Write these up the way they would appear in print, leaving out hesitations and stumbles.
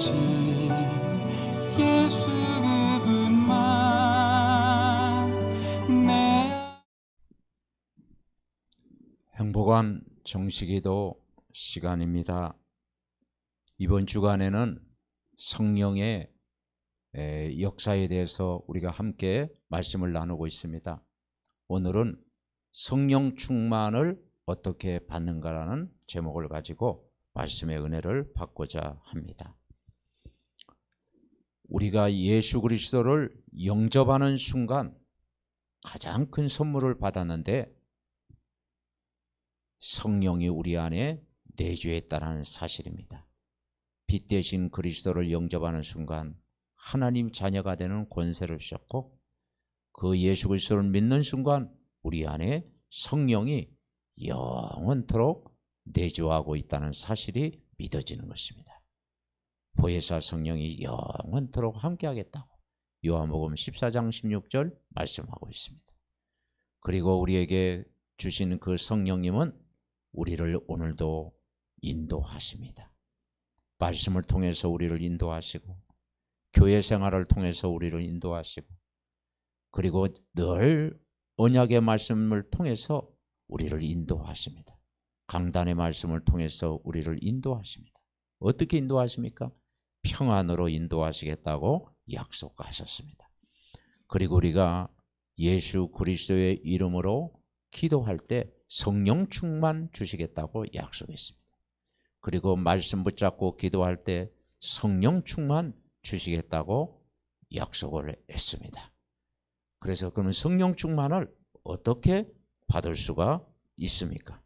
오직 예수 그분만 내 행복한 정식기도 시간입니다. 이번 주간에는 성령의 역사에 대해서 우리가 함께 말씀을 나누고 있습니다. 오늘은 성령 충만을 어떻게 받는가라는 제목을 가지고 말씀의 은혜를 받고자 합니다. 우리가 예수 그리스도를 영접하는 순간 가장 큰 선물을 받았는데 성령이 우리 안에 내주했다는 사실입니다. 빛 대신 그리스도를 영접하는 순간 하나님 자녀가 되는 권세를 주셨고, 그 예수 그리스도를 믿는 순간 우리 안에 성령이 영원토록 내주하고 있다는 사실이 믿어지는 것입니다. 보혜사 성령이 영원토록 함께하겠다고 요한복음 14장 16절 말씀하고 있습니다. 그리고 우리에게 주신 그 성령님은 우리를 오늘도 인도하십니다. 말씀을 통해서 우리를 인도하시고, 교회 생활을 통해서 우리를 인도하시고, 그리고 늘 언약의 말씀을 통해서 우리를 인도하십니다. 강단의 말씀을 통해서 우리를 인도하십니다. 어떻게 인도하십니까? 평안으로 인도하시겠다고 약속하셨습니다. 그리고 우리가 예수 그리스도의 이름으로 기도할 때 성령 충만 주시겠다고 약속했습니다. 그리고 말씀 붙잡고 기도할 때 성령 충만 주시겠다고 약속을 했습니다. 그래서 그러면 성령 충만을 어떻게 받을 수가 있습니까?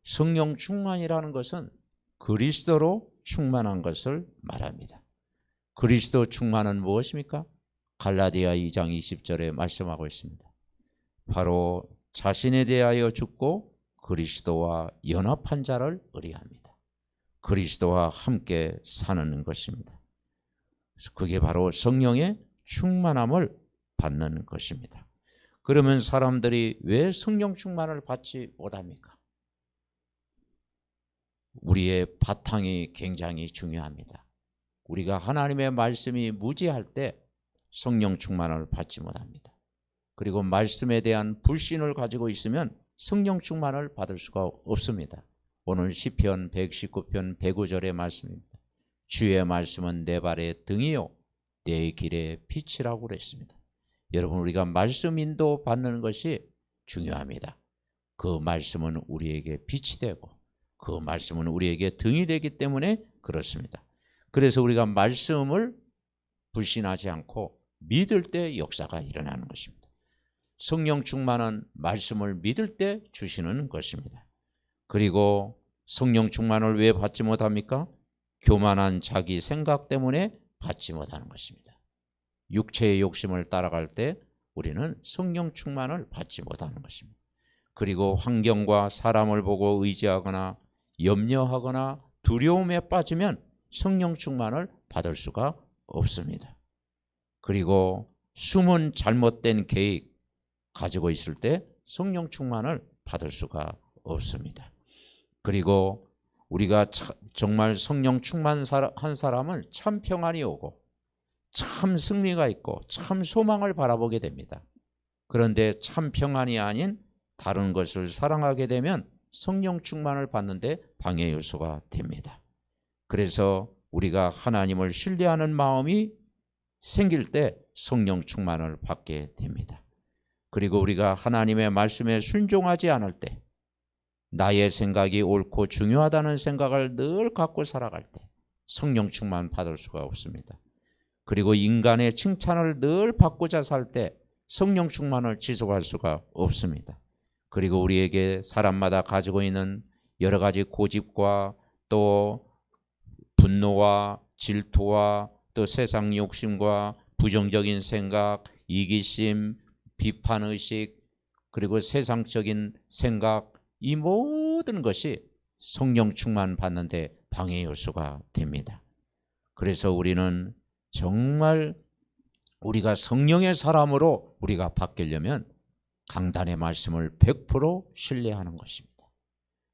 성령 충만이라는 것은 그리스도로 충만한 것을 말합니다. 그리스도 충만은 무엇입니까? 갈라디아 2장 20절에 말씀하고 있습니다. 바로 자신에 대하여 죽고 그리스도와 연합한 자를 의뢰합니다. 그리스도와 함께 사는 것입니다. 그게 바로 성령의 충만함을 받는 것입니다. 그러면 사람들이 왜 성령 충만을 받지 못합니까? 우리의 바탕이 굉장히 중요합니다. 우리가 하나님의 말씀이 무지할 때 성령 충만을 받지 못합니다. 그리고 말씀에 대한 불신을 가지고 있으면 성령 충만을 받을 수가 없습니다. 오늘 시편 119편 109절의 말씀입니다. 주의 말씀은 내 발의 등이요 내 길의 빛이라고 그랬습니다. 여러분, 우리가 말씀 인도 받는 것이 중요합니다. 그 말씀은 우리에게 빛이 되고 그 말씀은 우리에게 등이 되기 때문에 그렇습니다. 그래서 우리가 말씀을 불신하지 않고 믿을 때 역사가 일어나는 것입니다. 성령 충만은 말씀을 믿을 때 주시는 것입니다. 그리고 성령 충만을 왜 받지 못합니까? 교만한 자기 생각 때문에 받지 못하는 것입니다. 육체의 욕심을 따라갈 때 우리는 성령 충만을 받지 못하는 것입니다. 그리고 환경과 사람을 보고 의지하거나 염려하거나 두려움에 빠지면 성령 충만을 받을 수가 없습니다. 그리고 숨은 잘못된 계획 가지고 있을 때 성령 충만을 받을 수가 없습니다. 그리고 우리가 정말 성령 충만한 사람은 참 평안이 오고 참 승리가 있고 참 소망을 바라보게 됩니다. 그런데 참 평안이 아닌 다른 것을 사랑하게 되면 성령 충만을 받는데 방해 요소가 됩니다. 그래서 우리가 하나님을 신뢰하는 마음이 생길 때 성령 충만을 받게 됩니다. 그리고 우리가 하나님의 말씀에 순종하지 않을 때, 나의 생각이 옳고 중요하다는 생각을 늘 갖고 살아갈 때 성령 충만 받을 수가 없습니다. 그리고 인간의 칭찬을 늘 받고자 살 때 성령 충만을 지속할 수가 없습니다. 그리고 우리에게 사람마다 가지고 있는 여러 가지 고집과 또 분노와 질투와 또 세상 욕심과 부정적인 생각, 이기심, 비판의식, 그리고 세상적인 생각, 이 모든 것이 성령 충만 받는데 방해 요소가 됩니다. 그래서 우리는 정말 우리가 성령의 사람으로 우리가 바뀌려면 강단의 말씀을 100% 신뢰하는 것입니다.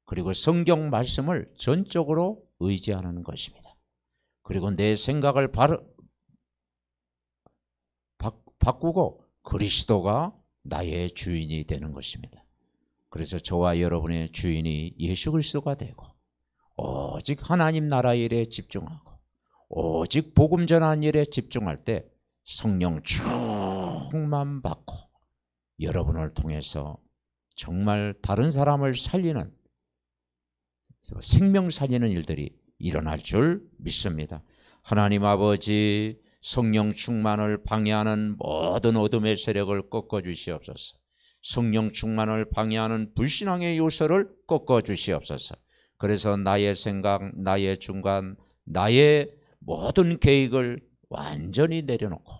그리고 성경 말씀을 전적으로 의지하는 것입니다. 그리고 내 생각을 바꾸고 그리스도가 나의 주인이 되는 것입니다. 그래서 저와 여러분의 주인이 예수 그리스도가 되고 오직 하나님 나라 일에 집중하고 오직 복음 전하는 일에 집중할 때 성령 충만 받고 여러분을 통해서 정말 다른 사람을 살리는, 생명 살리는 일들이 일어날 줄 믿습니다. 하나님 아버지, 성령 충만을 방해하는 모든 어둠의 세력을 꺾어 주시옵소서. 성령 충만을 방해하는 불신앙의 요소를 꺾어 주시옵소서. 그래서 나의 생각, 나의 중간, 나의 모든 계획을 완전히 내려놓고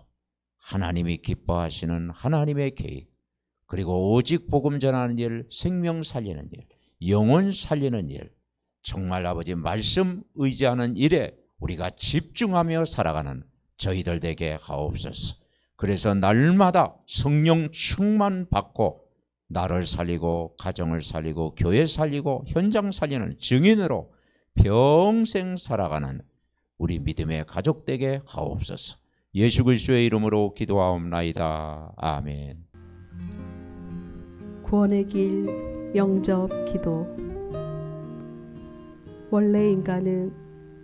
하나님이 기뻐하시는 하나님의 계획, 그리고 오직 복음 전하는 일, 생명 살리는 일, 영혼 살리는 일, 정말 아버지 말씀 의지하는 일에 우리가 집중하며 살아가는 저희들 되게 하옵소서. 그래서 날마다 성령 충만 받고 나를 살리고 가정을 살리고 교회 살리고 현장 살리는 증인으로 평생 살아가는 우리 믿음의 가족 되게 하옵소서. 예수 그리스도의 이름으로 기도하옵나이다. 아멘. 구원의 길 영접 기도. 원래 인간은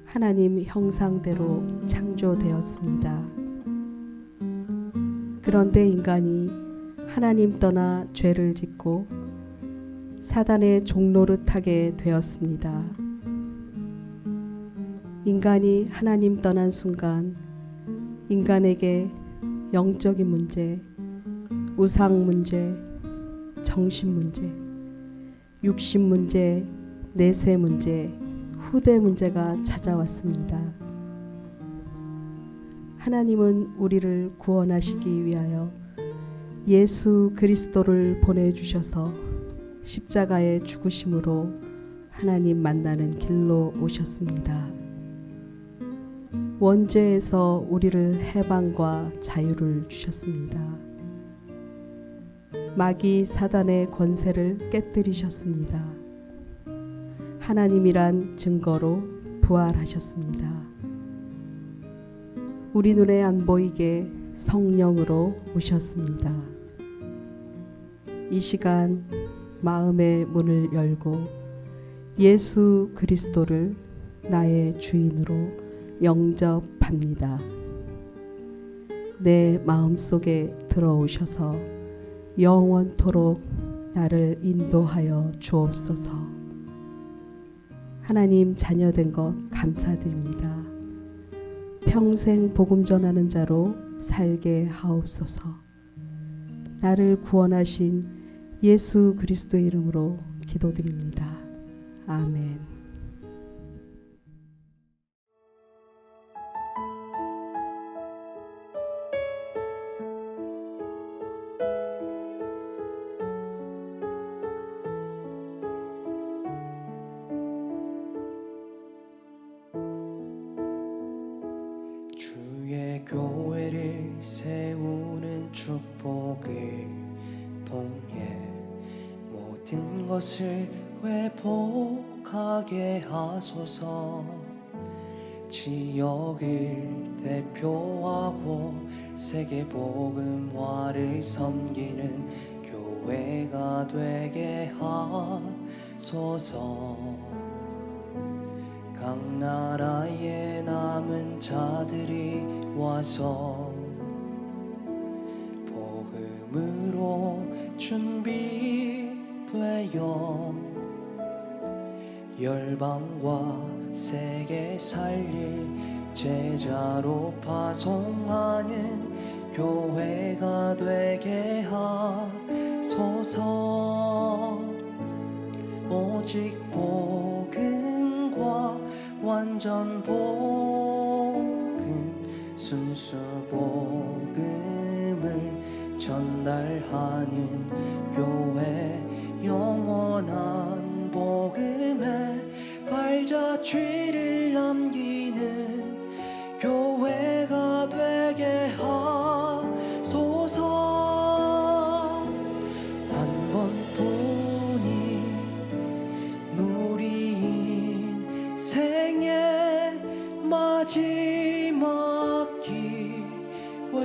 하나님 형상대로 창조되었습니다. 그런데 인간이 하나님 떠나 죄를 짓고 사단의 종노릇하게 되었습니다. 인간이 하나님 떠난 순간 인간에게 영적인 문제, 우상 문제, 정신 문제, 육신 문제, 내세 문제, 후대 문제가 찾아왔습니다. 하나님은 우리를 구원하시기 위하여 예수 그리스도를 보내주셔서 십자가의 죽으심으로 하나님 만나는 길로 오셨습니다. 원죄에서 우리를 해방과 자유를 주셨습니다. 마귀 사단의 권세를 깨뜨리셨습니다. 하나님이란 증거로 부활하셨습니다. 우리 눈에 안 보이게 성령으로 오셨습니다. 이 시간 마음의 문을 열고 예수 그리스도를 나의 주인으로 영접합니다. 내 마음속에 들어오셔서 영원토록 나를 인도하여 주옵소서. 하나님 자녀된 것 감사드립니다. 평생 복음 전하는 자로 살게 하옵소서. 나를 구원하신 예수 그리스도의 이름으로 기도드립니다. 아멘. 주의 교회를 세우는 축복을 통해 모든 것을 회복하게 하소서. 지역을 대표하고 세계 복음화를 섬기는 교회가 되게 하소서. 각 나라의 남은 자들이 와서 복음으로 준비되어 열방과 세계 살릴 제자로 파송하는 교회가 되게 하소서. 오직 복음과 완전 복음, 순수 복음을 전달하는 교회, 영원한 복음에 발자취를 남기는 교회가 되게 하소서. 한 번뿐인 우리 인생의 말 마지막 기회에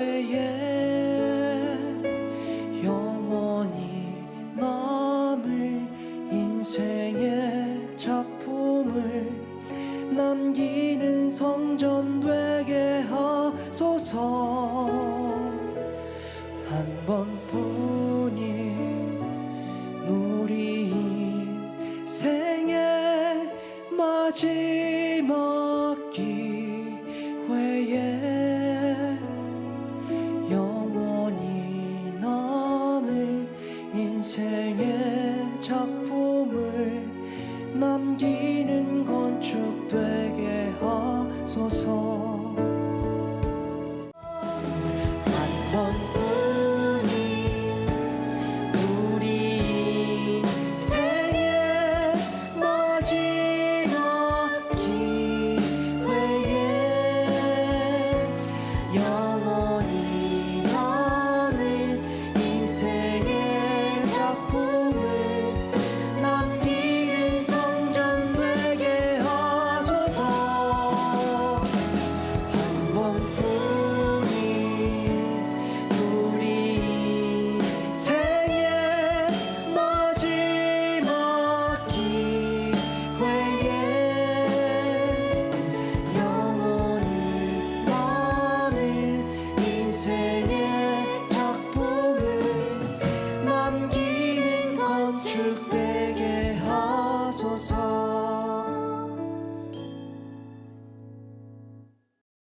영원히 남을 인생의 작품을 남기는 성전 되게 하소서. 한 번뿐인 우리 인생의 마지막 기회에 영원히 남을 인생의 작품을 남기는 건축 되게 하소서.